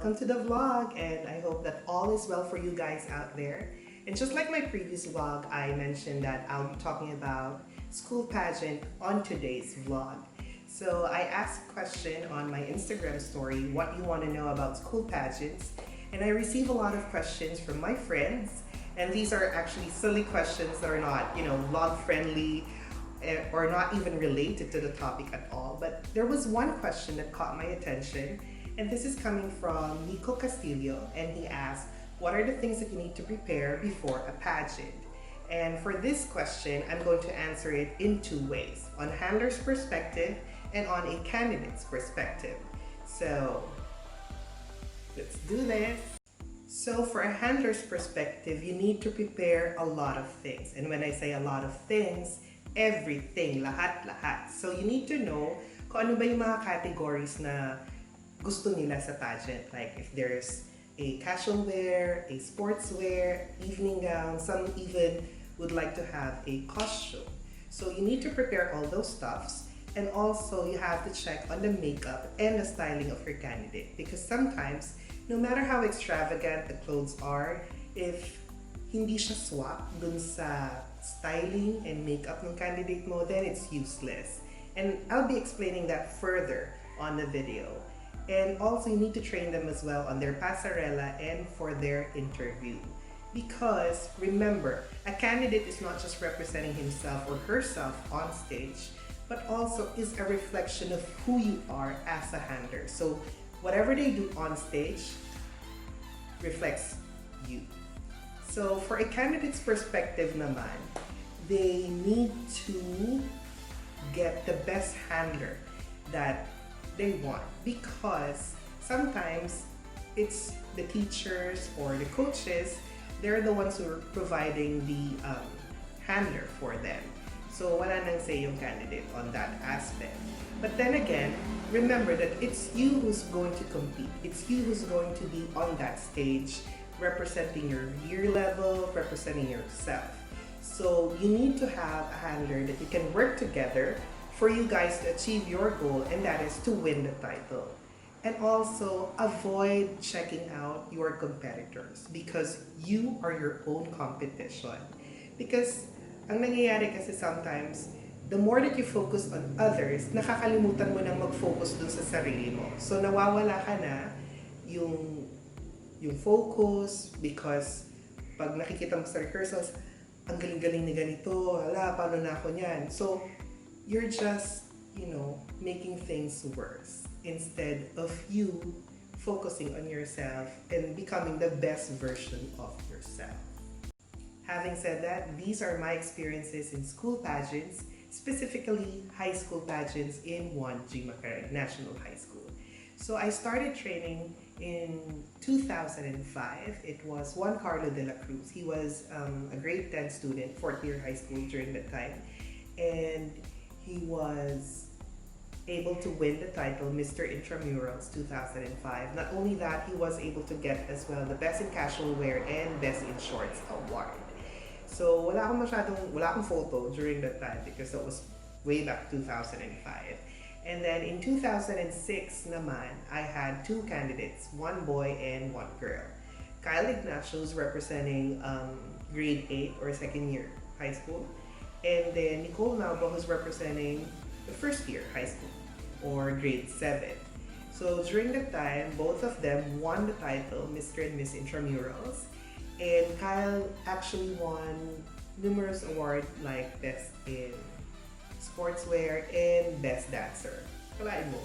welcome to the vlog, and I hope that all is well for you guys out there. And just like my previous vlog, I mentioned that I'll be talking about school pageant on today's vlog. So I asked a question on my Instagram story, what you want to know about school pageants, and I receive a lot of questions from my friends, and these are actually silly questions that are not, vlog friendly or not even related to the topic at all. But there was one question that caught my attention, and this is coming from Nico Castillo, and he asked, what are the things that you need to prepare before a pageant? And for this question, I'm going to answer it in two ways, on handler's perspective and on a candidate's perspective. So let's do this. So for a handler's perspective, you need to prepare a lot of things. And when I say a lot of things, everything, lahat. So you need to know kung ano ba yung mga categories na gusto nila sa pageant. Like if there's a casual wear, a sports wear, evening gown, some even would like to have a costume. So you need to prepare all those stuffs, and also you have to check on the makeup and the styling of your candidate, because sometimes no matter how extravagant the clothes are, if hindi siya swak dun sa styling and makeup ng candidate mo, then it's useless. And I'll be explaining that further on the video. And also you need to train them as well on their pasarela and for their interview. Because remember, a candidate is not just representing himself or herself on stage, but also is a reflection of who you are as a handler. So whatever they do on stage reflects you. So for a candidate's perspective naman, they need to get the best handler that they want, because sometimes it's the teachers or the coaches, they're the ones who are providing the handler for them. So wala nang say yung candidate on that aspect. But then again, remember that it's you who's going to compete. It's you who's going to be on that stage representing your year level, representing yourself. So you need to have a handler that you can work together for you guys to achieve your goal, and that is to win the title. And also avoid checking out your competitors, because you are your own competition. Because ang nangyayari kasi sometimes, the more that you focus on others, nakakalimutan mo nang mag-focus dun sa sarili mo. So nawawala ka na yung focus, because pag nakikita mo sa rehearsals, ang galing-galing ni ganito, hala, paano na ako niyan? So you're just, making things worse instead of you focusing on yourself and becoming the best version of yourself. Having said that, these are my experiences in school pageants, specifically high school pageants in Juan G National High School. So I started training in 2005. It was Juan Carlo de la Cruz. He was a grade 10 student, fourth year high school during that time. And he was able to win the title Mr. Intramurals 2005. Not only that, he was able to get as well the Best in Casual Wear and Best in Shorts award. So wala akong photo during that time, because it was way back 2005. And then in 2006 naman, I had two candidates, one boy and one girl. Kyle Ignacio is representing grade 8 or second year high school. And then Nicole Nalbo, who's representing the first year high school or grade 7. So during that time, both of them won the title Mr. and Miss Intramurals. And Kyle actually won numerous awards like Best in Sportswear and Best Dancer. Kalain mo.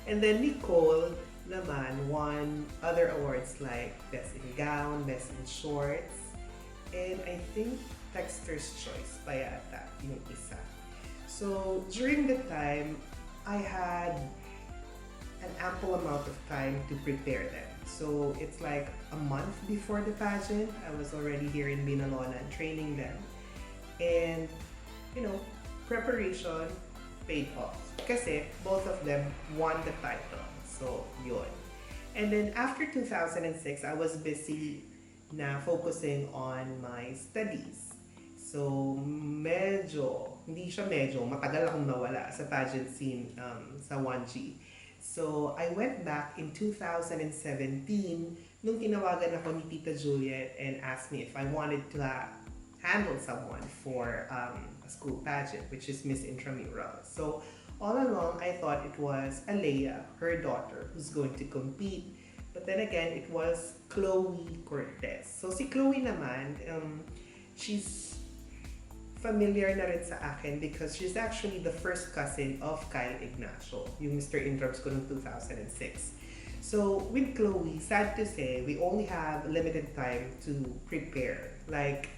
And then Nicole naman won other awards like Best in Gown, Best in Shorts, and I think Texter's Choice pa yata yung isa. So during the time, I had an ample amount of time to prepare them. So it's like a month before the pageant, I was already here in Binalona training them. And preparation paid off, kasi both of them won the title. So yun. And then after 2006, I was busy na focusing on my studies. So matagal akong nawala sa pageant scene sa 1G. So I went back in 2017 nung tinawagan ako ni Tita Juliet and asked me if I wanted to handle someone for a school pageant, which is Miss Intramural. So all along, I thought it was Alea, her daughter, who's going to compete. But then again, it was Chloe Cortez. So si Chloe naman, she's familiar na rin sa akin because she's actually the first cousin of Kyle Ignacio, yung Mr. Intrams ko noong 2006. So with Chloe, sad to say, we only have limited time to prepare. Like,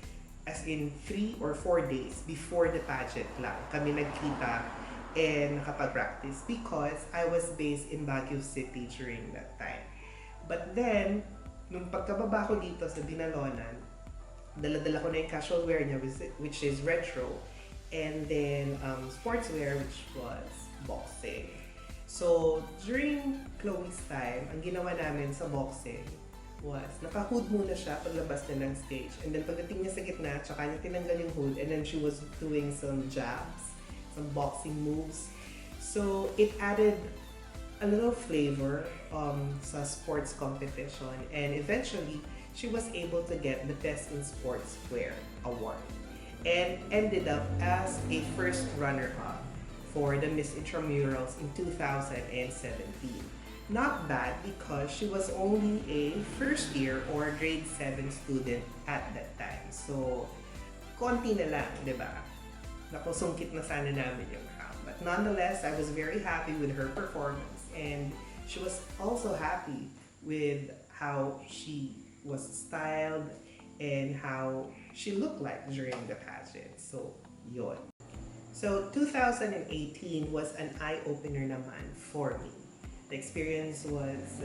as in 3 or 4 days before the pageant lang kami nagkita and nakapag-practice because I was based in Baguio City during that time. But then, nung pagkababa ko dito sa Binalonan, dala-dala ko na yung casual wear niya, which is retro, and then sportswear, which was boxing. So, during Chloe's time, ang ginawa namin sa boxing was, naka-hood muna siya paglabas na ng stage. And then pagdating niya sa gitna, tsaka niya tinanggal yung hood, and then she was doing some jabs, some boxing moves. So, it added a little flavor sa sports competition, and eventually, she was able to get the Best in Sportswear award and ended up as a first runner-up for the Miss Intramurals in 2017. Not bad because she was only a first year or grade 7 student at that time. So, konti na lang, di ba? Nakusungkit na sana namin yung crown. But nonetheless, I was very happy with her performance, and she was also happy with how she was styled and how she looked like during the pageant. So, yun. So, 2018 was an eye-opener naman for me. The experience was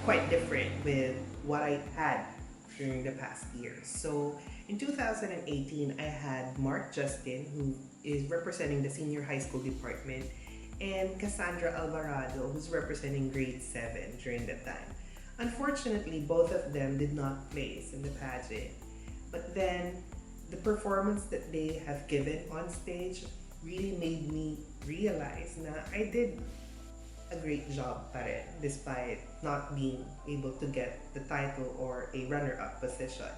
quite different with what I had during the past years. So, in 2018, I had Mark Justin, who is representing the senior high school department, and Cassandra Alvarado, who's representing grade 7 during that time. Unfortunately, both of them did not place in the pageant. But then, the performance that they have given on stage really made me realize na I did a great job pa rin, despite not being able to get the title or a runner-up position.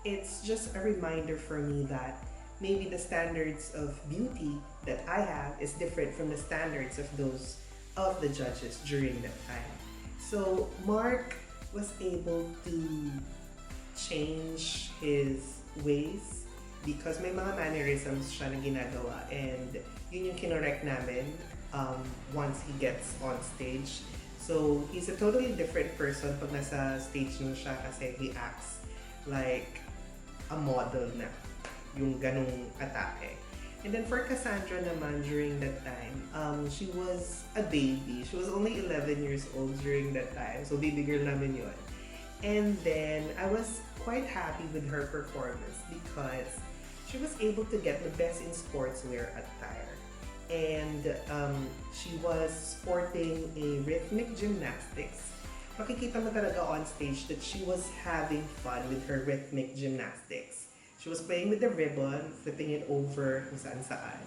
It's just a reminder for me that maybe the standards of beauty that I have is different from the standards of those of the judges during that time. So, Mark was able to change his ways because may mga mannerisms siya na ginagawa, and yun yung kinorek namin once he gets on stage. So, he's a totally different person pag nasa stage na siya kasi he acts like a model na, yung ganong atake. And then for Cassandra naman during that time, she was a baby. She was only 11 years old during that time. So baby girl namin yun. And then I was quite happy with her performance because she was able to get the Best in Sportswear attire. And she was sporting a rhythmic gymnastics. Makikita mo talaga on stage that she was having fun with her rhythmic gymnastics. She was playing with the ribbon, flipping it over kung saan-saan.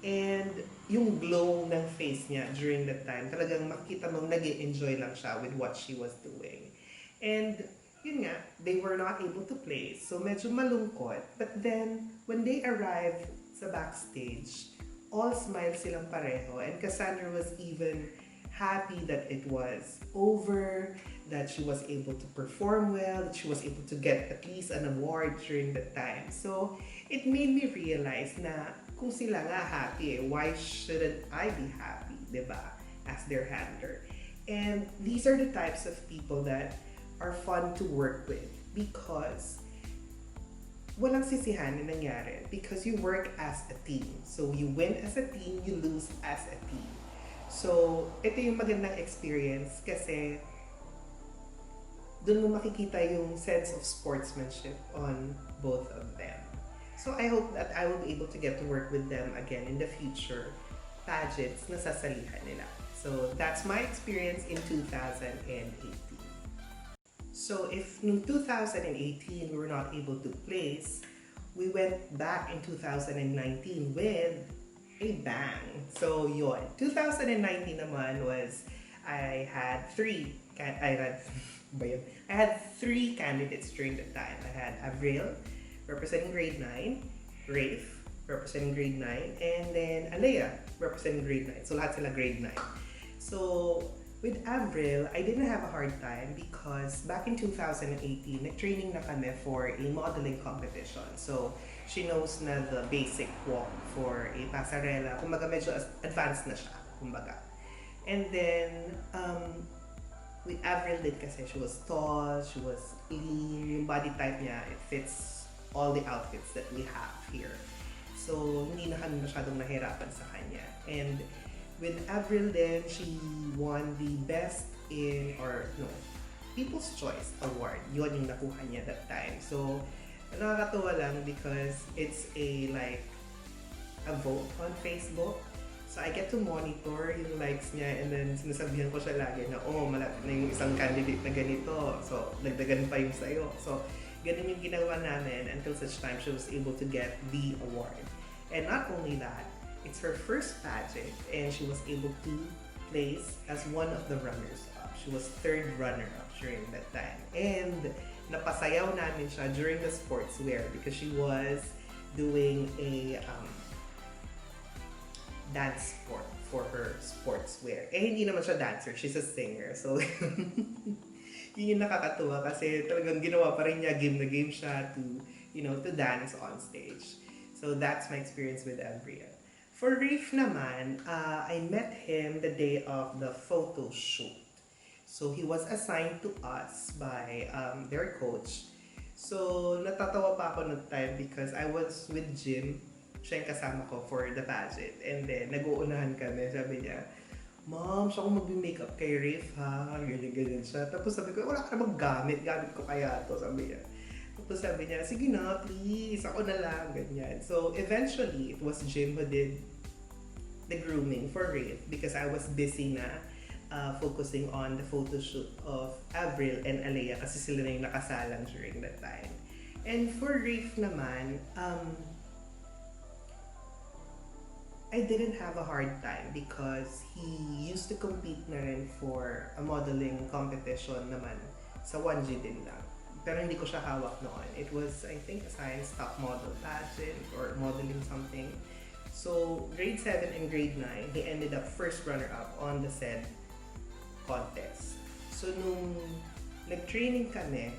And yung glow ng face niya during that time, talagang makita mong nag-enjoy lang siya with what she was doing. And yun nga, they were not able to play, so medyo malungkot. But then, when they arrived sa backstage, all smiles silang pareho. And Cassandra was even happy that it was over, that she was able to perform well, that she was able to get at least an award during that time. So, it made me realize na kung sila nga happy, why shouldn't I be happy, diba? As their handler. And these are the types of people that are fun to work with because walang sisihan na nangyari because you work as a team. So, you win as a team, you lose as a team. So, ito yung magandang experience kasi doon mo makikita yung sense of sportsmanship on both of them. So, I hope that I will be able to get to work with them again in the future pageants na sasalihan nila. So, that's my experience in 2018. So, if in 2018 we were not able to place, we went back in 2019 with a bang. So yun, 2019 naman was I had ba yun? I had three candidates during that time. I had Avril representing grade 9, Rafe representing grade 9, and then Alea representing grade 9. So lahat sila grade 9. So with Avril, I didn't have a hard time because back in 2018, nag-training na kami for a modeling competition. So she knows na the basic walk for a pasarela. Kumbaga medyo advanced na siya. Kumbaga. And then, with Avril din kasi, she was tall, she was lean, yung body type niya, it fits all the outfits that we have here. So, hindi na kami masyadong nahirapan sa kanya. And with Avril then, she won the People's Choice Award. Yun yung nakuha niya that time. So, nakakatuwa lang because it's a vote on Facebook. So I get to monitor yung likes niya and then sinasabihan ko siya lagi na malapit na yung isang candidate na ganito. So, dagdagan pa yung sayo. So, ganun yung ginawa namin until such time she was able to get the award. And not only that, it's her first pageant and she was able to place as one of the runners-up. She was third runner-up during that time. And napasayaw namin siya during the sportswear because she was doing a dance sport for her sportswear. Hindi naman siya dancer, she's a singer. So, yun yung nakakatuwa kasi talagang ginawa pa rin niya, game na game siya to dance on stage. So, that's my experience with Avril. For Reef naman, I met him the day of the photo shoot. So, he was assigned to us by their coach. So, natatawa pa ako noong time because I was with Jim, siya yung kasama ko for the pageant. And then, nag-uunahan kami. Sabi niya, Ma'am, siya akong mag-makeup kay Rafe ha. Ganyan siya. Tapos sabi ko, wala ka namang gamit. Gamit ko kaya to, sabi niya. Tapos sabi niya, sige na, please. Ako na lang. Ganyan. So, eventually, it was Jim who did the grooming for Rafe because I was busy na focusing on the photo shoot of Avril and Alea kasi sila na yung nakasalang during that time. And for Rafe naman, I didn't have a hard time because he used to compete na rin for a modeling competition naman sa Juan G din lang. Pero hindi ko siya hawak noon. It was, I think, a science top model pageant or modeling something. So, grade 7 and grade 9, he ended up first runner-up on the said contest. So, nung nag-training kami,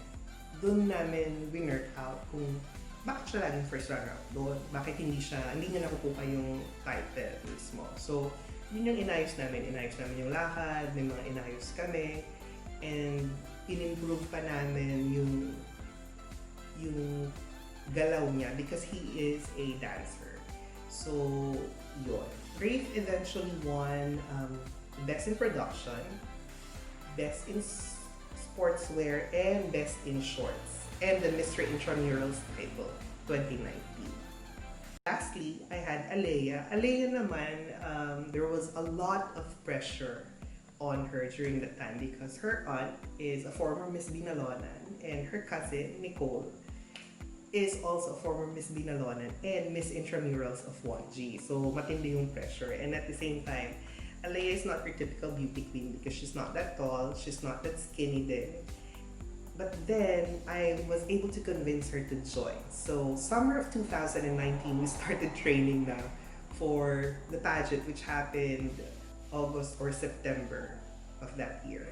dun namin winner out kung bakit siya laging first runner-up doon? Bakit hindi niya nakukuha yung title mismo? So, yun yung inayos namin. Inayos namin yung lakad, may mga inayos kami, and in-improve pa namin yung galaw niya because he is a dancer. So, yun. Rafe eventually won Best in Production, Best in Sportswear, and Best in Shorts, and the Mr. Intramurals title 2019. Lastly, I had Alea. Alea naman, there was a lot of pressure on her during that time because her aunt is a former Miss Binalonan and her cousin, Nicole, is also a former Miss Binalonan and Miss Intramurals of Juan G. So, matindi yung pressure. And at the same time, Alea is not your typical beauty queen because she's not that tall, she's not that skinny din. But then, I was able to convince her to join. So, summer of 2019, we started training na for the pageant which happened August or September of that year.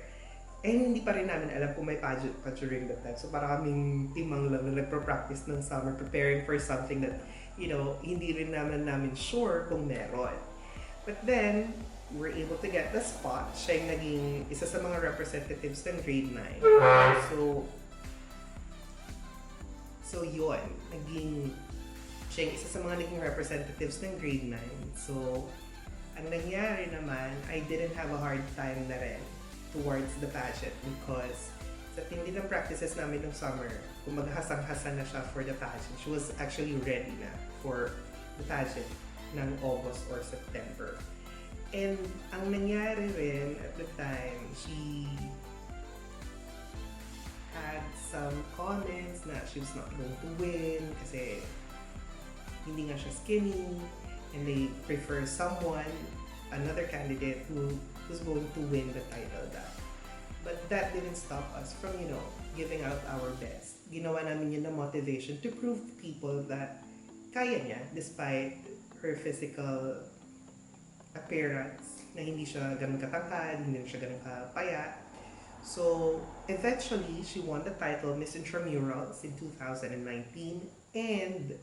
And hindi pa rin namin alam kung may pageant pa during that time. So, para kaming timang lang na nagpa-practice ng summer, preparing for something that, hindi rin namin sure kung meron. But then, we were able to get the spot. Siya yung naging isa sa mga representatives ng grade 9. So yun. Siya yung isa sa mga naging representatives ng grade 9. So, ang nangyari naman, I didn't have a hard time na rin towards the pageant because sa tindi ng practices namin ng summer, kung maghasang-hasa na siya for the pageant, she was actually ready na for the pageant ng August or September. And ang nangyari rin at the time, she had some comments na she was not going to win kasi hindi nga siya skinny. and they prefer another candidate who's going to win the title. But that didn't stop us from, giving out our best. Ginawa namin yun na motivation to prove to people that kaya niya despite her physical appearance, na hindi siya ganun katangkad, hindi siya ganun kapayat. So, eventually, she won the title Miss Intramurals in 2019 and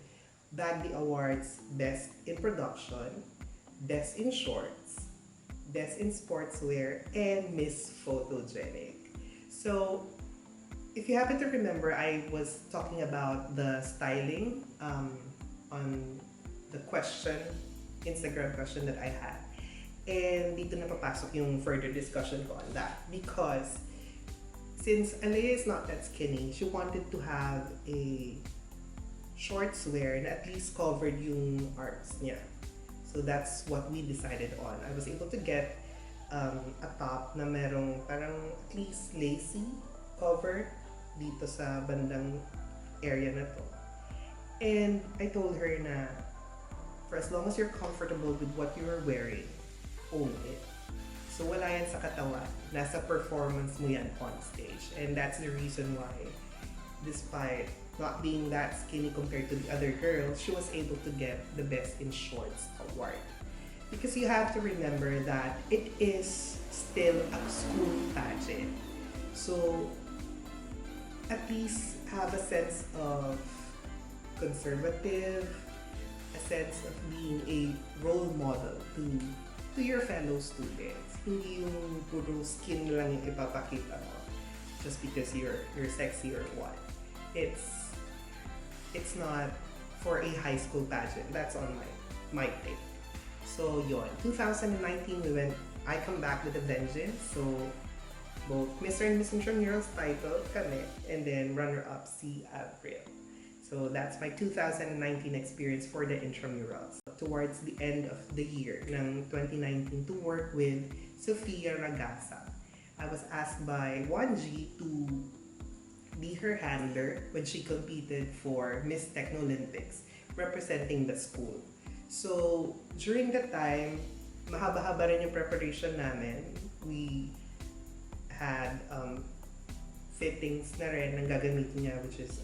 bagged the awards Best in Production, Best in Shorts, Best in Sportswear, and Miss Photogenic. So, if you happen to remember, I was talking about the styling on the Instagram question that I had. And dito na papasok yung further discussion ko on that. Because since Alea is not that skinny, she wanted to have a shortswear na at least covered yung arms niya. So that's what we decided on. I was able to get a top na merong parang at least lacy cover dito sa bandang area na to. And I told her na for as long as you're comfortable with what you are wearing, own it. So wala yan sa katawan. Nasa performance mo yan on stage. And that's the reason why, despite not being that skinny compared to the other girls, she was able to get the Best in Shorts award. Because you have to remember that it is still a school pageant. So at least have a sense of conservative, a sense of being a role model to your fellow students. Hindi yung puro skin lang yung ipapakita mo just because you're sexy or what. It's not for a high school pageant. That's on my take. So yon, 2019 I come back with a vengeance. So both Mr. and Miss Intramurals title kami, and then runner-up si April. So that's my 2019 experience for the Intramurals. Towards the end of the year ng 2019 to work with Sofia Ragasa, I was asked by Juan G to be her handler when she competed for Miss Techno-Olympics representing the school. So during that time, mahaba-haba rin yung preparation namin. We had fittings na rin ng gagamitin niya, which is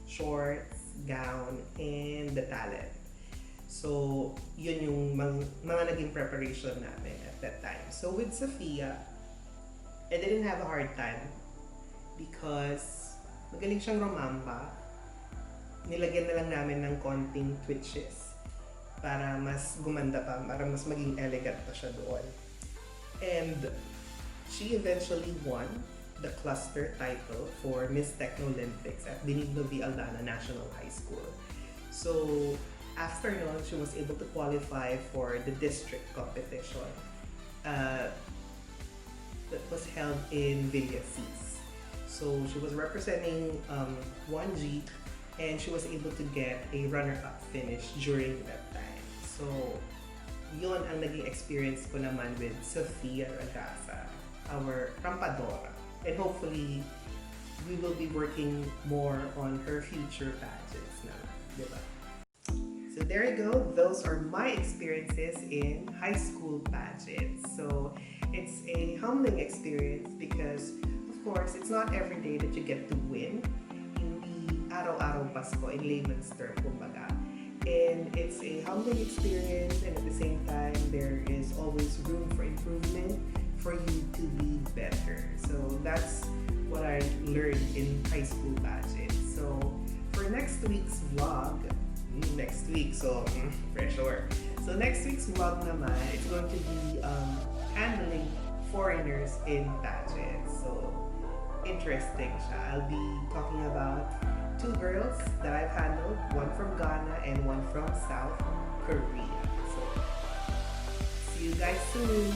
shorts, gown, and the talent. So yun yung mga naging preparation namin at that time. So with Sophia, I didn't have a hard time because magaling siyang rumamba. Nilagyan na lang namin ng konting twitches para mas gumanda pa, para mas maging elegant pa siya doon. And she eventually won the cluster title for Miss Techno-Olympics at Benigno V. Aldana National High School. So after nun, she was able to qualify for the district competition that was held in Villasis. So she was representing Juan G, and she was able to get a runner-up finish during that time. So yun ang naging experience ko naman with Sofia Ragasa, our rampadora. And hopefully, we will be working more on her future pageants na, diba? So there you go. Those are my experiences in high school pageants. So it's a humbling experience because, of course, it's not every day that you get to win. Hindi araw-araw Pasko in layman's term, kumbaga. And it's a humbling experience, and at the same time, there is always room for improvement for you to be better. So that's what I learned in high school pageants. So for next week's vlog, pressure. So next week's vlog naman, it's going to be handling foreigners in pageants. So interesting siya. I'll be talking about two girls that I've handled, one from Ghana and one from South Korea. So see you guys soon.